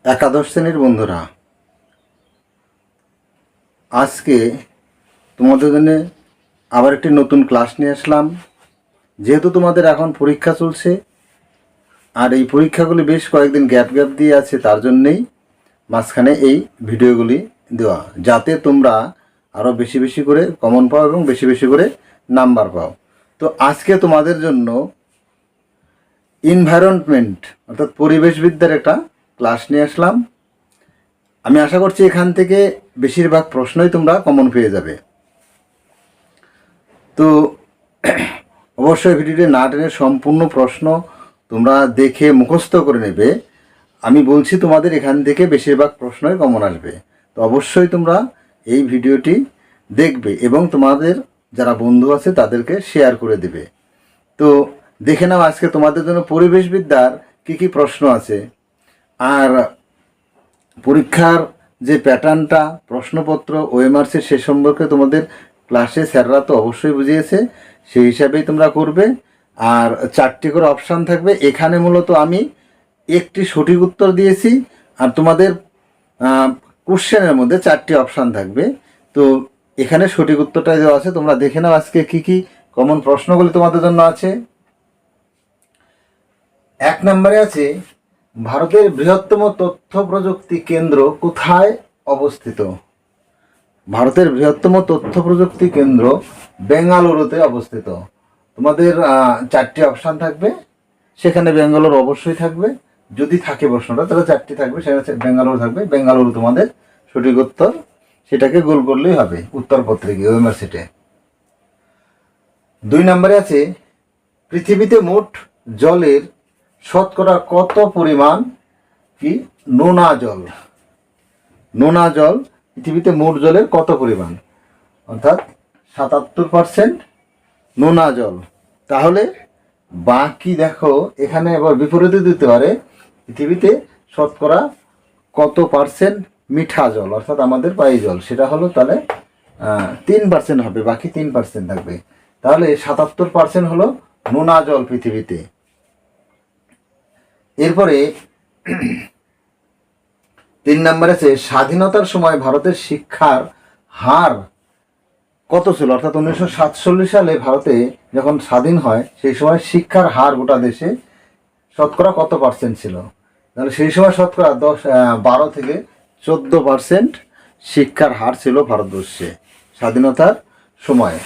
একাদশ শ্রেণীর বন্ধুরা, আজকে তোমাদের জন্য আবার একটি নতুন ক্লাস নিয়ে আসলাম। যেহেতু তোমাদের এখন পরীক্ষা চলছে আর এই পরীক্ষাগুলি বেশ কয়েকদিন গ্যাপ দিয়ে আছে, তার জন্যেই মাঝখানে এই ভিডিওগুলি দেওয়া, যাতে তোমরা আরও বেশি বেশি করে কমন পাও এবং বেশি বেশি করে নাম্বার পাও। তো আজকে তোমাদের জন্য এনভায়রনমেন্ট অর্থাৎ পরিবেশবিদ্যার একটা ক্লাস নিয়ে আসলাম। আমি আশা করছি এখান থেকে বেশিরভাগ প্রশ্নই তোমরা কমন পেয়ে যাবে। তো অবশ্যই ভিডিওটি না টেনে সম্পূর্ণ প্রশ্ন তোমরা দেখে মুখস্থ করে নেবে। আমি বলছি তোমাদের এখান থেকে বেশিরভাগ প্রশ্নই কমন আসবে। তো অবশ্যই তোমরা এই ভিডিওটি দেখবে এবং তোমাদের যারা বন্ধু আছে তাদেরকে শেয়ার করে দেবে। তো দেখে নাও আজকে তোমাদের জন্য পরিবেশবিদ্যার কী কী প্রশ্ন আছে। আর পরীক্ষার যে প্যাটার্নটা, প্রশ্নপত্র, ওএমআরসি, সে সম্পর্কে তোমাদের ক্লাসে স্যাররা তো অবশ্যই বুঝিয়েছে, সেই হিসাবেই তোমরা করবে। আর 4টি করে অপশান থাকবে। এখানে মূলত আমি একটি সঠিক উত্তর দিয়েছি, আর তোমাদের কোশ্চেনের মধ্যে 4টি অপশান থাকবে। তো এখানে সঠিক উত্তরটাই দেওয়া আছে। তোমরা দেখে নাও আজকে কী কী কমন প্রশ্নগুলি তোমাদের জন্য আছে। 1 নম্বরে আছে, ভারতের বৃহত্তম তথ্য প্রযুক্তি কেন্দ্র কোথায় অবস্থিত? ভারতের বৃহত্তম তথ্য প্রযুক্তি কেন্দ্র বেঙ্গালুরুতে অবস্থিত। তোমাদের 4টি অপশান থাকবে, সেখানে বেঙ্গালুরু অবশ্যই থাকবে। যদি থাকে প্রশ্নটা তাহলে 4টি থাকবে, সেখানে বেঙ্গালুরু থাকবে। বেঙ্গালুরু তোমাদের সঠিক উত্তর, সেটাকে গোল করলেই হবে উত্তরপত্রে গিয়ে ওএমআর সিটে। 2 নম্বরে আছে, পৃথিবীতে মোট জলের শতকরা কত পরিমাণ কি নোনা জল? নোনা জল পৃথিবীতে মোট জলের কত পরিমাণ? অর্থাৎ 77% নোনা জল। তাহলে বাকি দেখো, এখানে আবার বিপরীতে দিতে পারে, পৃথিবীতে শতকরা কত পার্সেন্ট মিঠা জল অর্থাৎ আমাদের পানীয় জল, সেটা হলো তাহলে 3% হবে, বাকি 3% থাকবে। তাহলে 77% হলো নোনা জল পৃথিবীতে। এরপরে 3 নম্বরে আছে, স্বাধীনতার সময় ভারতের শিক্ষার হার কত ছিল? অর্থাৎ 1947 সালে ভারতে যখন স্বাধীন হয়, সেই সময় শিক্ষার হার গোটা দেশে শতকরা কত পার্সেন্ট ছিল? তাহলে সেই সময় শতকরা 12 থেকে 14% শিক্ষার হার ছিল ভারতবর্ষে স্বাধীনতার সময়।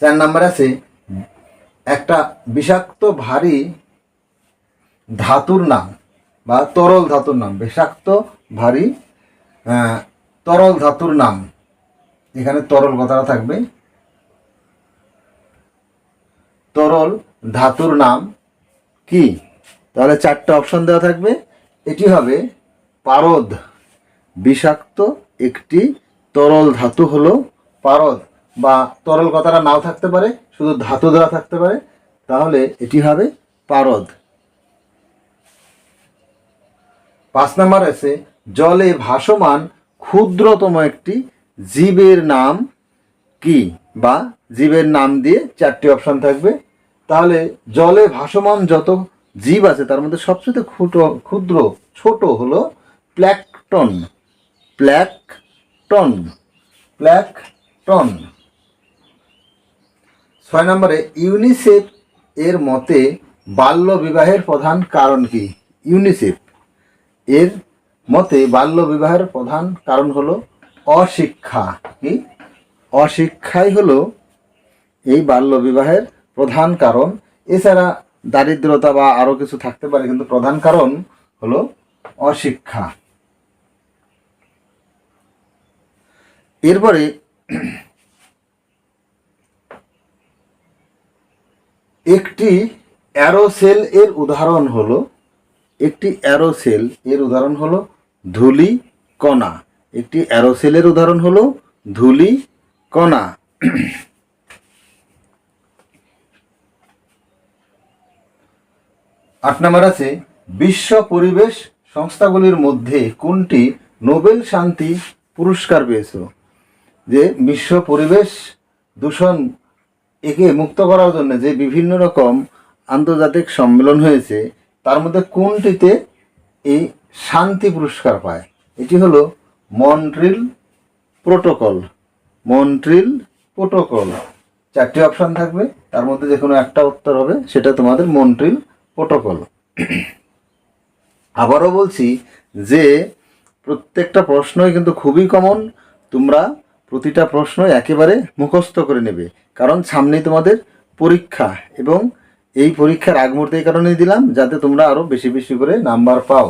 4 নম্বরে আছে, একটা বিষাক্ত ভারী ধাতুর নাম বা তরল ধাতুর নাম। বিষাক্ত ভারী তরল ধাতুর নাম, এখানে তরল কথাটা থাকবে। তরল ধাতুর নাম কি? তাহলে 4টা অপশন দেওয়া থাকবে। এটি হবে পারদ। বিষাক্ত একটি তরল ধাতু হলো পারদ, বা তরল কথাটা নাও থাকতে পারে, শুধু ধাতু দেওয়া থাকতে পারে, তাহলে এটি হবে পারদ। 5 নম্বর আছে, জলে ভাসমান ক্ষুদ্রতম একটি জীবের নাম কি? বা জীবের নাম দিয়ে 4টি অপশন থাকবে। তাহলে জলে ভাসমান যত জীব আছে তার মধ্যে সবচেয়ে ক্ষুদ্র ছোট হলো প্ল্যাঙ্কটন। প্ল্যাঙ্কটন প্ল্যাঙ্কটন 6 নম্বরে, ইউনিসেফ এর মতে বাল্য বিবাহের প্রধান কারণ কি? ইউনিসেফ এর মতে বাল্য বিবাহের প্রধান কারণ হলো অশিক্ষা। কি? অশিক্ষাই হলো এই বাল্য বিবাহের প্রধান কারণ। এছাড়া দারিদ্রতা বা আরও কিছু থাকতে পারে, কিন্তু প্রধান কারণ হলো অশিক্ষা। এরপরে একটি অ্যারোসেল এর উদাহরণ হলো, একটি অ্যারোসেল এর উদাহরণ হলো ধূলি কণা। একটি অ্যারোসেলের উদাহরণ হলো ধূলি কণা। 8 নম্বর আছে, বিশ্ব পরিবেশ সংস্থাগুলির মধ্যে কোনটি নোবেল শান্তি পুরস্কার পেয়েছে? যে বিশ্ব পরিবেশ দূষণ একে মুক্ত করার জন্য যে বিভিন্ন রকম আন্তর্জাতিক সম্মেলন হয়েছে, তার মধ্যে কোনটিতে এই শান্তি পুরস্কার পায়। এটি হলো মন্ট্রিল প্রোটোকল। মন্ট্রিল প্রোটোকল, 4টি অপশান থাকবে, তার মধ্যে যে কোনো একটা উত্তর হবে, সেটা তোমাদের মন্ট্রিল প্রোটোকল। আবারও বলছি যে প্রত্যেকটা প্রশ্নই কিন্তু খুবই কমন। তোমরা প্রতিটা প্রশ্ন একেবারে মুখস্থ করে নেবে, কারণ সামনেই তোমাদের পরীক্ষা, এবং এই পরীক্ষার আগ মুহূর্তে এই কারণেই দিলাম যাতে তোমরা আরও বেশি বেশি করে নাম্বার পাও।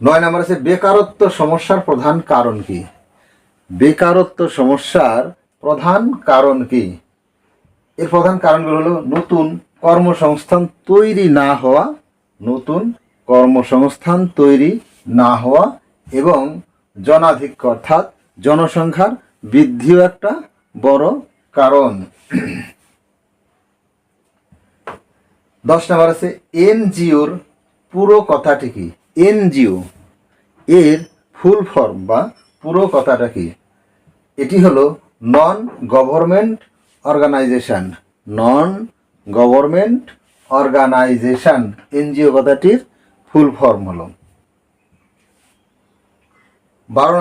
9 নম্বর আছে বেকারত্ব সমস্যার প্রধান কারণ কি? বেকারত্ব সমস্যার প্রধান কারণ কি? এর প্রধান কারণগুলো হলো নতুন কর্মসংস্থান তৈরি না হওয়া, নতুন কর্মসংস্থান তৈরি না হওয়া, এবং জনাধিক্য অর্থাৎ জনসংখ্যার বৃদ্ধিও একটা বড় কারণ। 10 নম্বর আছে এনজিওর পুরো কথাটি কি? এনজিও এর ফুল ফর্ম বা পুরো কথাটা কি? এটি হলো non government organisation. Non government organisation NGO কথাটির ফুল ফর্ম হলো। 11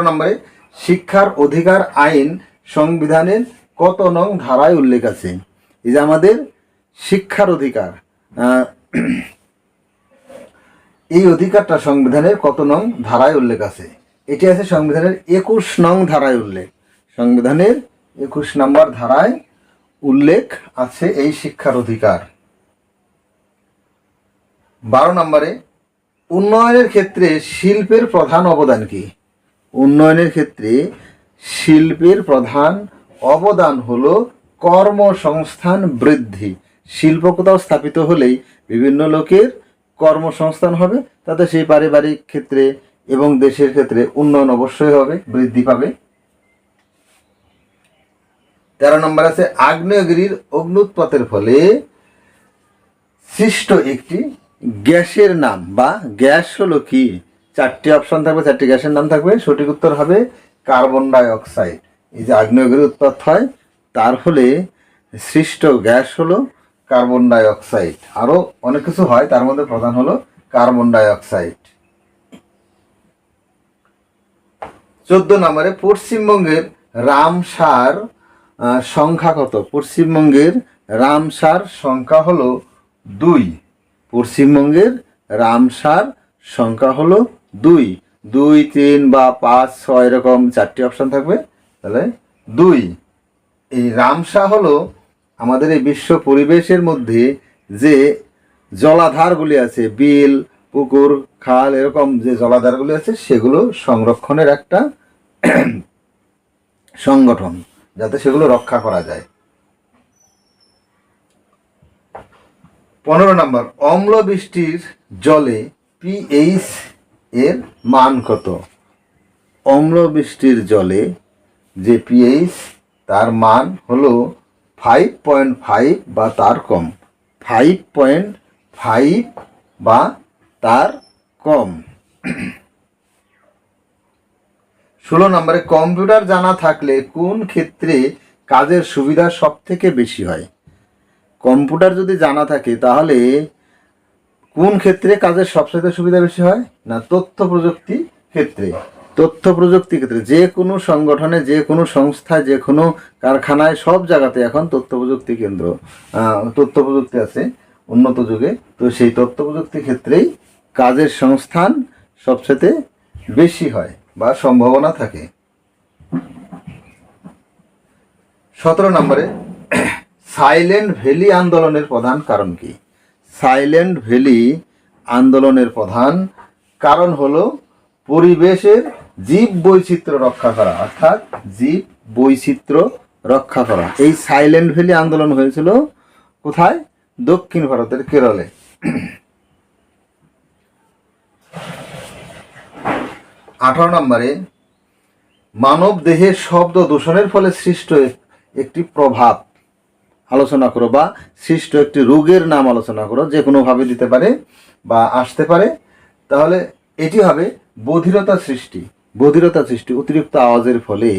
নম্বরে শিক্ষার অধিকার আইন সংবিধানের কত নং ধারায় উল্লেখ আছে? এই যে আমাদের শিক্ষার অধিকার, এই অধিকারটা সংবিধানের কত নং ধারায় উল্লেখ আছে? এটি আছে সংবিধানের 21 নং ধারায় উল্লেখ। সংবিধানের 21 নম্বর ধারায় উল্লেখ আছে এই শিক্ষার অধিকার। 12 নম্বরে উন্নয়নের ক্ষেত্রে শিল্পের প্রধান অবদান কি? উন্নয়নের ক্ষেত্রে শিল্পের প্রধান অবদান হলো কর্মসংস্থান বৃদ্ধি। শিল্প কোথাও স্থাপিত হলেই বিভিন্ন লোকের কর্মসংস্থান হবে, তাতে সেই পারিবারিক ক্ষেত্রে এবং দেশের ক্ষেত্রে উন্নয়ন অবশ্যই হবে, বৃদ্ধি পাবে। 13 নম্বর আছে আগ্নেয়গিরির অগ্নুৎপাতের ফলে সৃষ্ট একটি গ্যাসের নাম বা গ্যাস হলো কি? 4টি অপশন থাকবে, 4টি গ্যাসের নাম থাকবে। সঠিক উত্তর হবে কার্বন ডাই অক্সাইড। এই যে আগ্নেয়গিরি উৎপাত হয়, তার ফলে সৃষ্ট গ্যাস হলো কার্বন ডাই অক্সাইড। আরও অনেক কিছু হয়, তার মধ্যে প্রধান হলো কার্বন ডাই অক্সাইড। 14 নম্বরে পশ্চিমবঙ্গের রামসার সংখ্যা কত? পশ্চিমবঙ্গের রামসার সংখ্যা হলো 2। পশ্চিমবঙ্গের রামসার সংখ্যা হলো 2। 2, 3 বা 5, 6 এরকম 4টি অপশন থাকবে, তাহলে 2। এই রামসা হলো আমাদের এই বিশ্ব পরিবেশের মধ্যে যে জলাধারগুলি আছে, বিল, পুকুর, খাল, এরকম যে জলাধারগুলি আছে, সেগুলো সংরক্ষণের একটা সংগঠন, যাতে সেগুলো রক্ষা করা যায়। 15 নম্বর অম্ল বৃষ্টির জলে পিএইচ এর মান কত? অম্ল বৃষ্টির জলে যে পিএইচ, তার মান হলো 5.5 বা তার কম। 5.5 বা তার কম। 16 নম্বরে কম্পিউটার জানা থাকলে কোন ক্ষেত্রে কাজের সুবিধা সব থেকে বেশি হয়? কম্পিউটার যদি জানা থাকে তাহলে কোন ক্ষেত্রে কাজের সবচেয়ে সুবিধা বেশি হয়? না, তথ্য প্রযুক্তি ক্ষেত্রে। তথ্য প্রযুক্তি ক্ষেত্রে যে কোনো সংগঠনে, যে কোনো সংস্থায়, যে কোনো কারখানায়, সব জায়গাতে এখন তথ্য প্রযুক্তি কেন্দ্র, তথ্য প্রযুক্তি আছে উন্নত যুগে। তো সেই তথ্য প্রযুক্তি ক্ষেত্রেই কাজের সংস্থান সবচেয়ে বেশি হয় বা সম্ভাবনা থাকে। 17 নম্বরে সাইলেন্ট ভ্যালি আন্দোলনের প্রধান কারণ কি? সাইলেন্ট ভ্যালি আন্দোলনের প্রধান কারণ হলো পরিবেশের জীব বৈচিত্র্য রক্ষা করা, অর্থাৎ জীব বৈচিত্র্য রক্ষা করা। এই সাইলেন্ট ভ্যালি আন্দোলন হয়েছিল কোথায়? দক্ষিণ ভারতের কেরলে। 18 নম্বরে মানব দেহে শব্দ দূষণের ফলে সৃষ্ট একটি প্রভাব আলোচনা করো, বা সৃষ্ট একটি রোগের নাম আলোচনা করো। যে কোনোভাবে দিতে পারে বা আসতে পারে। তাহলে এটি হবে বধিরতা সৃষ্টি। বধিরতা সৃষ্টি, অতিরিক্ত আওয়াজের ফলে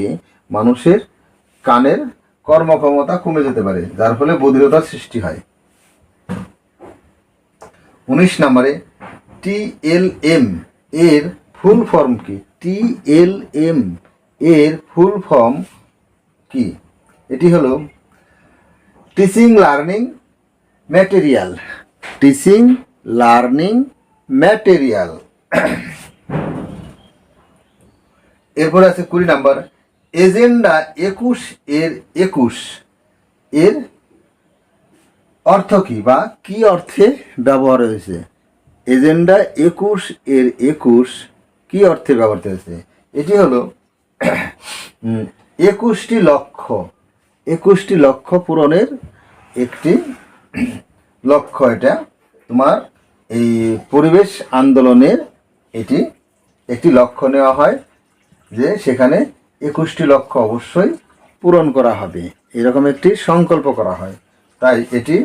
মানুষের কানের কর্মক্ষমতা কমে যেতে পারে, যার ফলে বধিরতার সৃষ্টি হয়। 19 নম্বরে TLM এর ফুল ফর্ম কি? TLM এর ফুল ফর্ম কি? এটি হলো teaching learning material. Teaching learning material. এরপরে আছে 20 নাম্বার এজেন্ডা 21 এর 21 এর অর্থ কি বা কি অর্থে ব্যবহার হয়েছে? এজেন্ডা 21 এর 21 কি অর্থে ব্যবহৃত হয়েছে? এটি হলো 21টি লক্ষ্য পূরণের একটি লক্ষ্য। এটা তোমার এই পরিবেশ আন্দোলনের এটি একটি লক্ষ্য নেওয়া হয় যে সেখানে 21টি লক্ষ্য অবশ্যই পূরণ করা হবে, এরকম একটি সংকল্প করা হয়। তাই এটি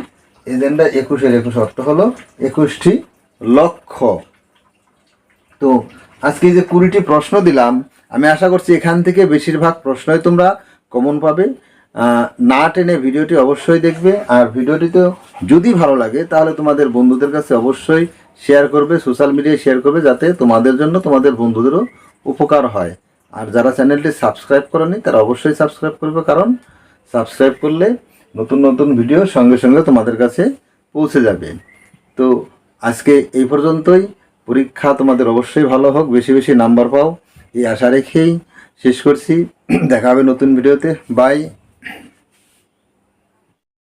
এজেন্ডা 21 এর 21 অর্থ হলো 21টি লক্ষ্য। তো আজকে যে 20টি প্রশ্ন দিলাম, আমি আশা করছি এখান থেকে বেশিরভাগ প্রশ্নই তোমরা কমন পাবে। না টেনে ভিডিওটি অবশ্যই দেখবে, আর ভিডিওটিতে যদি ভালো লাগে তাহলে তোমাদের বন্ধুদের কাছে অবশ্যই শেয়ার করবে, সোশ্যাল মিডিয়ায় শেয়ার করবে, যাতে তোমাদের জন্য তোমাদের বন্ধুদেরও উপকার হয়। আর যারা চ্যানেলটি সাবস্ক্রাইব করেনি তারা অবশ্যই সাবস্ক্রাইব করবে, কারণ সাবস্ক্রাইব করলে নতুন নতুন ভিডিও সঙ্গে সঙ্গে তোমাদের কাছে পৌঁছে যাবে। তো আজকে এই পর্যন্তই। পরীক্ষা তোমাদের অবশ্যই ভালো হোক, বেশি বেশি নাম্বার পাও, এই আশা রেখেই শেষ করছি। দেখা হবে নতুন ভিডিওতে। বাই।